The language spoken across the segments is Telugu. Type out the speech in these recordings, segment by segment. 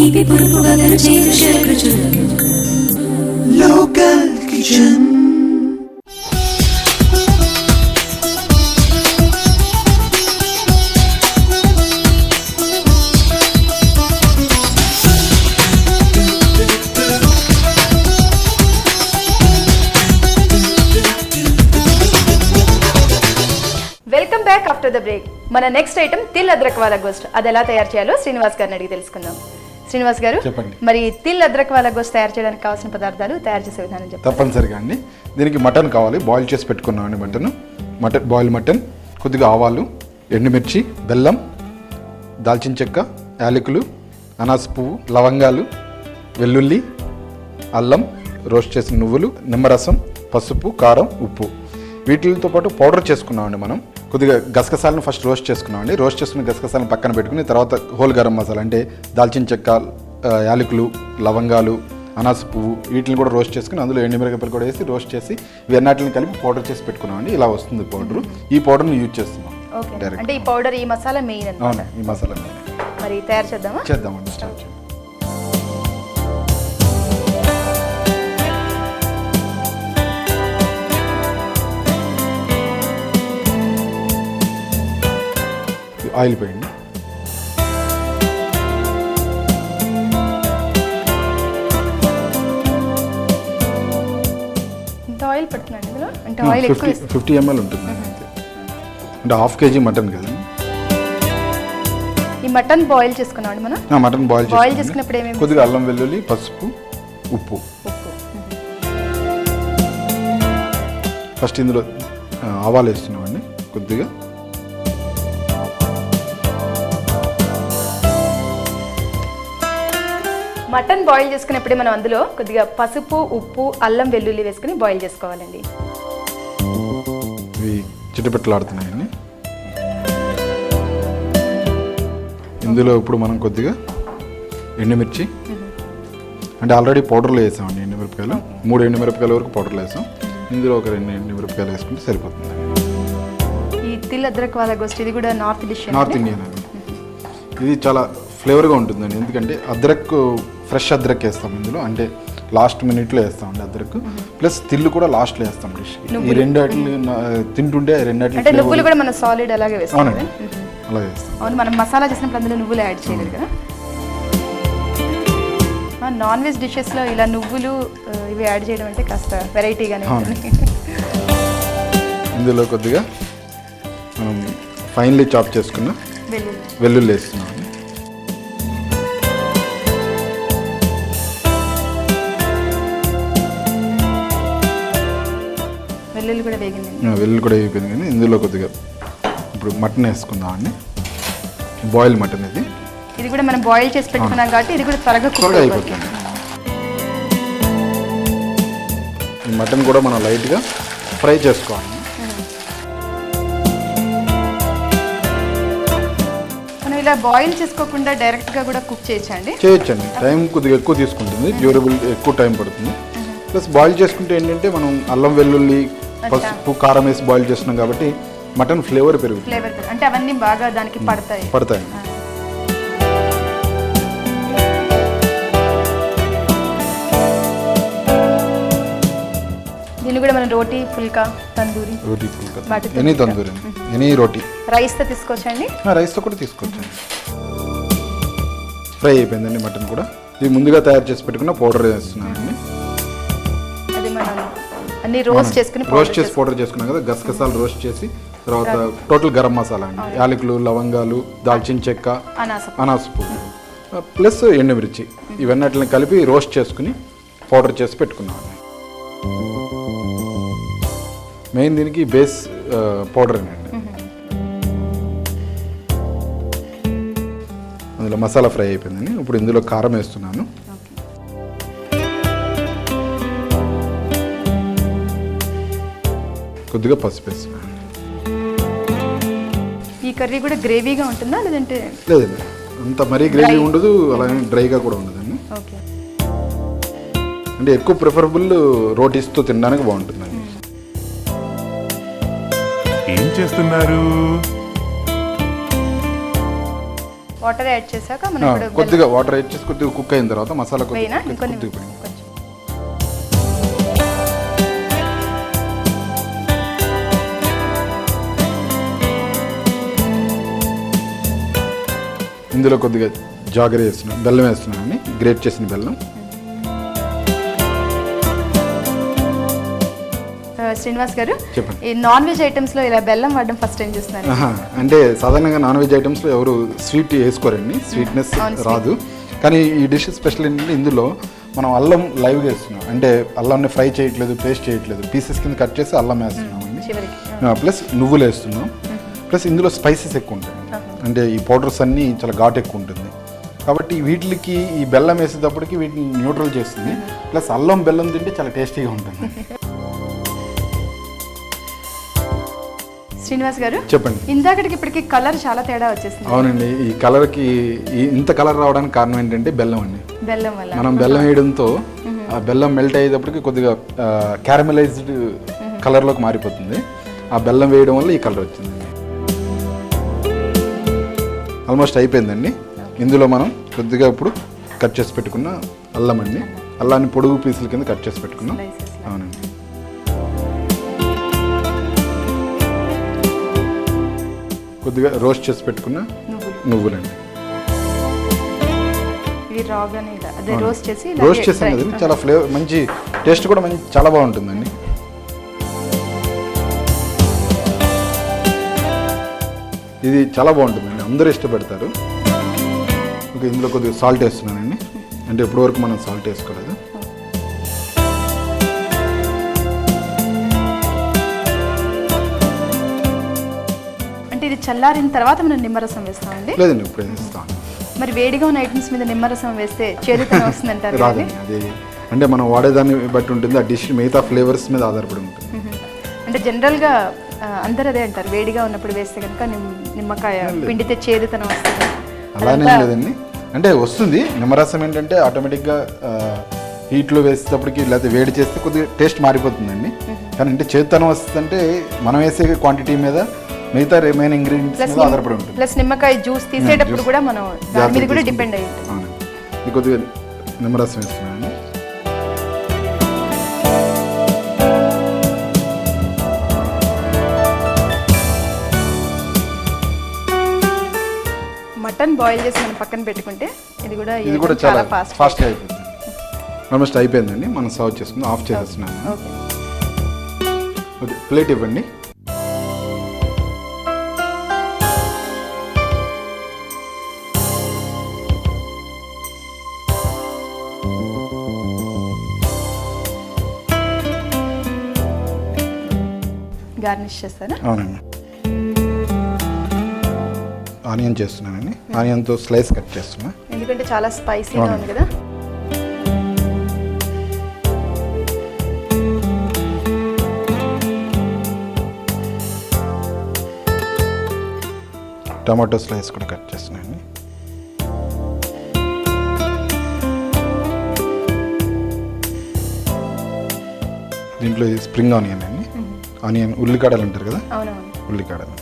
తీపి పురుపు వగరు చేదు షడ్రుచులు local kitchen. Welcome back after the break. మన నెక్స్ట్ ఐటమ్ తిల్ అద్రక్ వాలా గోస్ట్. అది ఎలా తయారు చేయాలో శ్రీనివాస్ గారిని అడిగి తెలుసుకుందాం. శ్రీనివాస్ గారు, మరి తిల్ అద్రక్ వాలా గోస్ట్ తయారు చేయడానికి కావాల్సిన పదార్థాలు, తయారు చేసే విధానం చెప్పండి. తప్పనిసరిగా అండి. దీనికి మటన్ కావాలి, బాయిల్ చేసి పెట్టుకున్నామండి. బాయిల్ మటన్, కొద్దిగా ఆవాలు, ఎండుమిర్చి, బెల్లం, దాల్చిన చెక్క, యాలకులు, అనాస పువ్వు, లవంగాలు, వెల్లుల్లి, అల్లం, రోస్ట్ చేసిన నువ్వులు, నిమ్మరసం, పసుపు, కారం, ఉప్పు. వీటితో పాటు పౌడర్ చేసుకున్నామండి. మనం కొద్దిగా గసగసాలను ఫస్ట్ రోస్ట్ చేసుకున్నామండి. రోస్ట్ చేసుకున్న గసగసాలను పక్కన పెట్టుకుని తర్వాత హోల్ గరం మసాలా అంటే దాల్చిన చెక్క, యాలకులు, లవంగాలు, అనాస పువ్వు వీటిని కూడా రోస్ట్ చేసుకుని అందులో ఎండుమిరపకాయలు కూడా వేసి రోస్ట్ చేసి ఇవన్నిటిని కలిపి పౌడర్ చేసి పెట్టుకున్నామండి. ఇలా వస్తుంది పౌడర్. ఈ పౌడర్ని యూజ్ చేస్తున్నాం డైరెక్ట్. అంటే ఈ పౌడర్, ఈ మసాలా మెయిన్ అన్నమాట. అవును, ఈ మసాలా మెయిన్. మరి తయారు చేద్దామండి. స్టార్ట్ చేద్దాం. ఆయిల్ పోయండి. ఇంత ఆయిల్ పడుతుందండి ఇందులో? అంటే ఆయిల్ ఎక్కువ 50 ml ఉంటుంది అంతే. అంటే హాఫ్ కేజీ మటన్ కదా. ఈ మటన్ బాయిల్ చేసుకున్నామండి మనం. మటన్ బాయిల్ చేసుకున్నప్పుడు ఏమేమి? కొద్దిగా అల్లం వెల్లుల్లి, పసుపు, ఉప్పు. ఫస్ట్ ఇందులో ఆవాలు వేస్తున్నామండి కొద్దిగా. మటన్ బాయిల్ చేసుకునేప్పుడే మనం అందులో కొద్దిగా పసుపు, ఉప్పు, అల్లం వెల్లుల్లి వేసుకుని బాయిల్ చేసుకోవాలండి. ఇవి చిటపెట్టలాడుతున్నాయండి. ఇందులో ఇప్పుడు మనం కొద్దిగా ఎండుమిర్చి, అంటే ఆల్రెడీ పౌడర్లో వేసామండి ఎండుమిరపకాయలు. 3 ఎండుమిరపకాయల వరకు పౌడర్లో వేసాం. ఇందులో ఒక 2 ఎండుమిరపకాయలు వేసుకుంటే సరిపోతుంది. ఈ తిల్ అద్రక్ వాలా గోస్ట్ ఇది కూడా నార్త్ డిష్, నార్త్ ఇండియన్ అండి. ఇది చాలా ఫ్లేవర్గా ఉంటుందండి. ఎందుకంటే అద్రక్, ఫ్రెష్ అద్రక్ వేస్తాం ఇందులో. అంటే లాస్ట్ మినిట్లో వేస్తామండి అద్రక్. ప్లస్ తిల్లు కూడా లాస్ట్లో వేస్తాం డిష్. ఈ రెండు తింటుంటే అంటే నువ్వులు కూడా మనం సాలిడ్ అలాగే వేస్తాం. అవునండి, అలాగే వేస్తాం. అవును, మనం మసాలా చేసినప్పుడు అందులో నువ్వులు యాడ్ చేయలేదు కదా. నాన్ వెజ్ డిషెస్లో ఇలా నువ్వులు ఇవి యాడ్ చేయడం అంటే కాస్త వెరైటీగానే ఉంటుంది. ఇందులో కొద్దిగా మనం ఫైన్లీ చాప్ చేసుకున్న వెల్లుల్లి వేస్తున్నాం. వెల్లుల్లి కూడా వేగింది. వెల్లుల్లి కూడా వేగిపోయింది. కానీ ఇందులో కొద్దిగా ఇప్పుడు మటన్ వేసుకుందాం అండి. బాయిల్ మటన్ ఇది కూడా మనం బాయిల్ చేసి పెట్టుకున్నాం కాబట్టి ఇది కూడా త్వరగా అయిపోతుంది. ఈ మటన్ కూడా మనం లైట్గా ఫ్రై చేసుకోవాలి. మనం ఇలా బాయిల్ చేసుకోకుండా డైరెక్ట్గా కూడా కుక్ చేయొచ్చండి. టైం కొద్దిగా ఎక్కువ తీసుకుంటుంది, డ్యూరబుల్ ఎక్కువ టైం పడుతుంది. ప్లస్ బాయిల్ చేసుకుంటే ఏంటంటే మనం అల్లం వెల్లుల్లి, పసుపు, కారం వేసి బాయిల్ చేస్తున్నాం కాబట్టి మటన్ ఫ్లేవర్ పెరుగుతుంది. అంటే అవన్నీ బాగా దానికి పడతాయి. దీన్ని కూడా మనం రోటీ ఫుల్కా, తందూరి, ఎనీ తందూరి, ఎనీ రోటీ, రైస్తో తీసుకోవచ్చండి. రైస్తో కూడా తీసుకోవచ్చండి. ఫ్రై అయిపోయిందండి మటన్ కూడా. ఇది ముందుగా తయారు చేసి పెట్టుకున్న పౌడర్ వేస్తున్నానండి. అది మనం అన్ని రోస్ట్ చేసి పౌడర్ చేసుకున్నాం కదా. గసగసాలు రోస్ట్ చేసి తర్వాత టోటల్ గరం మసాలా అండి, యాలకులు, లవంగాలు, దాల్చిన చెక్క, అనాస పువ్వు, ప్లస్ ఎండుమిర్చి ఇవన్నిటిని కలిపి రోస్ట్ చేసుకుని పౌడర్ చేసి పెట్టుకున్నాం. మెయిన్ దీనికి బేస్ పౌడర్ అండి. అందులో మసాలా ఫ్రై అయిపోయిందండి. ఇప్పుడు ఇందులో కారం వేస్తున్నాను. కొద్దిగా పసుపు వేస్తున్నాను. ఈ కర్రీ కూడా గ్రేవీగా ఉంటుందా లేదంటే? లేదండి, అంత మరీ గ్రేవీ ఉండదు, అలాగే డ్రైగా కూడా ఉండదండి. అంటే ఎక్కువ ప్రిఫరబుల్ రోటీస్తో తినడానికి బాగుంటుందండి. ఏం చేస్తున్నారు? వాటర్ యాడ్ చేశాక మనం ఇప్పుడు కొద్దిగా వాటర్ యాడ్ చేసి కొద్దిగా కుక్ అయిన తర్వాత మసాలా కొద్దిగా ఇందులో కొద్దిగా జాగరి వేస్తున్నాను, బెల్లం వేస్తున్నాను, గ్రేట్ చేసిన బెల్లం. శ్రీనివాస్ గారు, చెప్పండి. ఈ నాన్ వెజ్ ఐటమ్స్ లో ఇలా బెల్లం వాడడం ఫస్ట్ టైం చూస్తున్నాను. అంటే సాధారణంగా నాన్ వెజ్ ఐటమ్స్ లో ఎవరు స్వీట్ వేసుకోరండి, స్వీట్నెస్ రాదు. కానీ ఈ డిష్ స్పెషల్ ఏంటంటే ఇందులో మనం అల్లం లైవ్గా వేస్తున్నాం. అంటే అల్లంని ఫ్రై చేయట్లేదు, పేస్ట్ చేయట్లేదు, పీసెస్ కింద కట్ చేసి అల్లం వేస్తున్నాం అండి. ప్లస్ నువ్వులు వేస్తున్నాం. ప్లస్ ఇందులో స్పైసెస్ ఎక్కువ ఉంటాయి. అంటే ఈ పౌడర్స్ అన్నీ చాలా ఘాట్ ఎక్కువ ఉంటుంది. కాబట్టి వీటికి ఈ బెల్లం వేసేటప్పటికి వీటిని న్యూట్రల్ చేస్తుంది. ప్లస్ అల్లం బెల్లం తింటే చాలా టేస్టీగా ఉంటుంది. శ్రీనివాస్ గారు, చెప్పండి. ఇందాకటికి ఇప్పటికి కలర్ చాలా తేడా వచ్చేసింది. అవునండి, ఈ కలర్కి ఇంత కలర్ రావడానికి కారణం ఏంటంటే బెల్లం అండి. బెల్లం వల్ల మనం బెల్లం వేయడంతో ఆ బెల్లం మెల్ట్ అయ్యేటప్పటికి కొద్దిగా క్యారమలైజ్డ్ కలర్లోకి మారిపోతుంది. ఆ బెల్లం వేయడం వల్ల ఈ కలర్ వచ్చింది. ఆల్మోస్ట్ అయిపోయిందండి. ఇందులో మనం కొద్దిగా ఇప్పుడు కట్ చేసి పెట్టుకున్న అల్లం అండి. అల్లాన్ని పొడుగు పీసుల కింద కట్ చేసి పెట్టుకున్నాం. అవునండి. కొద్దిగా రోస్ట్ చేసి పెట్టుకున్న నువ్వులండి. రోస్ట్ చేసాం కదా, చాలా ఫ్లేవర్, మంచి టేస్ట్ కూడా చాలా బాగుంటుందండి. ఇది చాలా బాగుంటుందండి, అందరూ ఇష్టపడతారు. ఓకే, ఇందులో కొద్దిగా సాల్ట్ వేస్తున్నానండి. అంటే ఇప్పటి వరకు మనం సాల్ట్ వేసుకోలేదు. అంటే ఇది చల్లారిన తర్వాత మనం నిమ్మరసం వేస్తామండి? లేదండి, ఇప్పుడు వేస్తాం. మరి వేడిగా ఉన్న ఐటమ్స్ మీద నిమ్మరసం వేస్తే చేదుతనం వస్తుందంటారు? రాదండి, అది అంటే మనం వాడేదాన్ని బట్టి ఉంటుంది. ఆ డిష్ మిగతా ఫ్లేవర్స్ మీద ఆధారపడి ఉంటుంది. అంటే జనరల్గా అందరూ అదే అంటారు, వేడిగా ఉన్నప్పుడు వేస్తే కనుక నిమ్మకాయ పిండితే చేదుతనం వస్తుంది. అలానే లేదండి, అంటే వస్తుంది. నిమ్మరసం ఏంటంటే ఆటోమేటిక్గా హీట్లో వేసేటప్పటికి లేకపోతే వేడి చేస్తే కొద్దిగా టేస్ట్ మారిపోతుందండి. కానీ అంటే చేదుతనం వస్తుందంటే మనం వేసే క్వాంటిటీ మీద మిగతా రిమైనింగ్ ఇంగ్రీడియంట్స్ మీద ఆధారపడి ఉంటుంది. ప్లస్ నిమ్మకాయ జ్యూస్ తీసేటప్పుడు కూడా మనం దాని మీద కూడా డిపెండ్ అయ్యి ఉంటుంది. ఇది కొద్దిగా నిమ్మరసం వేస్తున్నానండి. మటన్ బాయిల్ చేసి మనం పక్కన పెట్టుకుంటే ఇది కూడా చాలా ఫాస్ట్గా అయిపోతుంది. ఆల్మోస్ట్ అయిపోయిందండి, మనం సర్వ్ చేసుకుందాం. ఆఫ్ చేసేస్తున్నాను. ఓకే, ప్లేట్ ఇవ్వండి. గార్నిష్ చేస్తారా? అవునండి. ఆనియన్ చేస్తున్నానండి. ఆనియన్తో స్లైస్ కట్ చేస్తున్నా, ఎందుకంటే చాలా స్పైసీగా ఉంది కదా. టమాటో స్లైస్ కూడా కట్ చేస్తున్నానండి. దీంట్లో స్ప్రింగ్ ఆనియన్ అండి. ఆనియన్ ఉల్లికాడలు అంటారు కదా, ఉల్లికాడలు.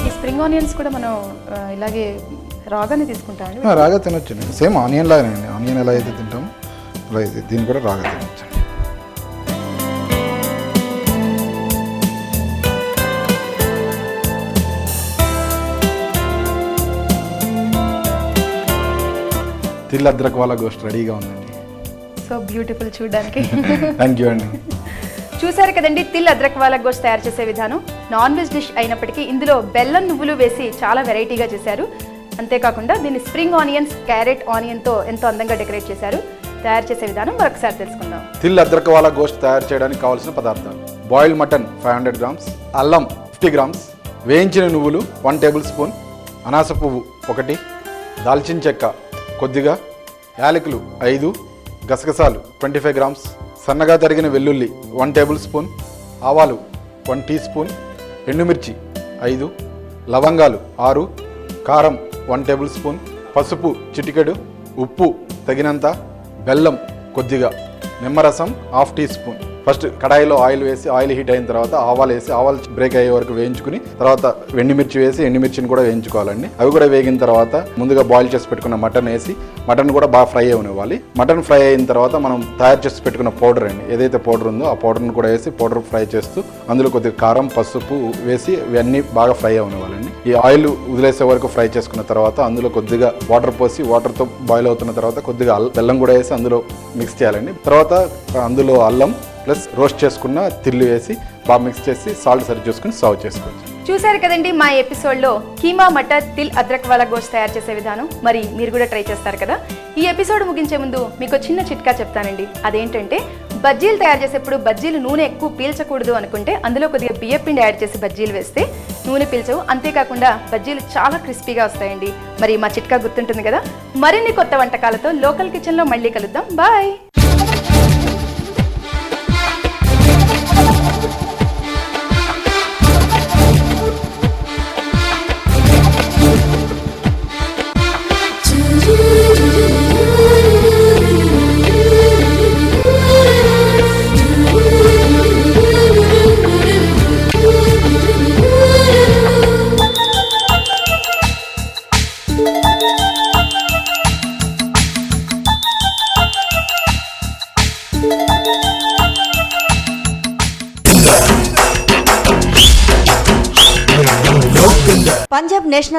ఈ స్ప్రింగ్ ఆనియన్స్ కూడా మనం ఇలాగే రాగానే తీసుకుంటామండి? రాగా తినొచ్చండి, సేమ్ ఆనియన్ లాగానండి. ఆనియన్ ఎలా అయితే తింటామో అలా అయితే దీన్ని కూడా రాగా తినొచ్చండి. తిల్ అద్రక్ వాలా గోస్ట్ రెడీగా ఉందండి. సో బ్యూటిఫుల్ చూడడానికి. థ్యాంక్ యూ అండి. చూసారు కదండి, తిల్ అద్రక్ వాలా గోస్ట్ తయారు చేసే విధానం. నాన్ వెజ్ డిష్ అయినప్పటికీ ఇందులో బెల్లం నువ్వులు వేసి చాలా వెరైటీగా చేశారు. అంతేకాకుండా దీన్ని స్ప్రింగ్ ఆనియన్స్, క్యారెట్ ఆనియన్తో ఎంతో అందంగా డెకరేట్ చేశారు. తయారు చేసే విధానం మరొకసారి తెలుసుకుందాం. తిల్ అద్రక్ వాలా గోస్ట్ తయారు చేయడానికి కావాల్సిన పదార్థాలు: బాయిల్డ్ మటన్ 500 గ్రామ్స్, అల్లం 50 గ్రామ్స్, వేయించిన నువ్వులు 1 టేబుల్ స్పూన్, అనాస పువ్వు 1, దాల్చిన చెక్క కొద్దిగా, యాలకులు 5, గసగసాలు 25 గ్రామ్స్, సన్నగా తరిగిన వెల్లుల్లి 1 టేబుల్ స్పూన్, ఆవాలు 1 టీ స్పూన్, ఎండుమిర్చి 5, లవంగాలు 6, కారం 1 టేబుల్ స్పూన్, పసుపు చిటికెడు, ఉప్పు తగినంత, బెల్లం కొద్దిగా, నిమ్మరసం ½ టీ స్పూన్. ఫస్ట్ కడాయిలో ఆయిల్ వేసి ఆయిల్ హీట్ అయిన తర్వాత ఆవాలు వేసి ఆవాలు బ్రేక్ అయ్యే వరకు వేయించుకుని తర్వాత ఎండుమిర్చి వేసి ఎండుమిర్చిని కూడా వేయించుకోవాలండి. అవి కూడా వేగిన తర్వాత ముందుగా బాయిల్ చేసి పెట్టుకున్న మటన్ వేసి మటన్ కూడా బాగా ఫ్రై అవ్వాలి. మటన్ ఫ్రై అయిన తర్వాత మనం తయారు చేసి పెట్టుకున్న పౌడర్ అండి, ఏదైతే పౌడర్ ఉందో ఆ పౌడర్ని కూడా వేసి పౌడర్ ఫ్రై చేస్తూ అందులో కొద్దిగా కారం పసుపు వేసి ఇవన్నీ బాగా ఫ్రై అవ్వాలండి. ఈ ఆయిల్ వదిలేసే వరకు ఫ్రై చేసుకున్న తర్వాత అందులో కొద్దిగా వాటర్ పోసి వాటర్తో బాయిల్ అవుతున్న తర్వాత కొద్దిగా బెల్లం కూడా వేసి అందులో మిక్స్ చేయాలండి. తర్వాత అందులో అల్లం ప్లస్ రోస్ట్ చేసుకున్న తిల్లు వేసి బాగా మిక్స్ చేసి సాల్ట్ సరి చేసుకుని సర్వ్ చేసుకోవచ్చు. చూసారు కదండి మా ఎపిసోడ్లో కీమా మటర్ తిల్ అద్రక్ వాలా గోష్ తయారు చేసే విధానం. మరి మీరు కూడా ట్రై చేస్తారు కదా. ఈ ఎపిసోడ్ ముగించే ముందు మీకు చిన్న చిట్కా చెప్తానండి. అదేంటంటే బజ్జీలు తయారు చేసేప్పుడు బజ్జీలు నూనె ఎక్కువ పీల్చకూడదు అనుకుంటే అందులో కొద్దిగా బియ్యం పిండి యాడ్ చేసి బజ్జీలు వేస్తే నూనె పీల్చవు. అంతేకాకుండా బజ్జీలు చాలా క్రిస్పీగా వస్తాయండి. మరి మా చిట్కా గుర్తుంటుంది కదా. మరిన్ని కొత్త వంటకాలతో లోకల్ కిచెన్లో మళ్ళీ కలుద్దాం. బాయ్. పంజాబ్ నేషనల్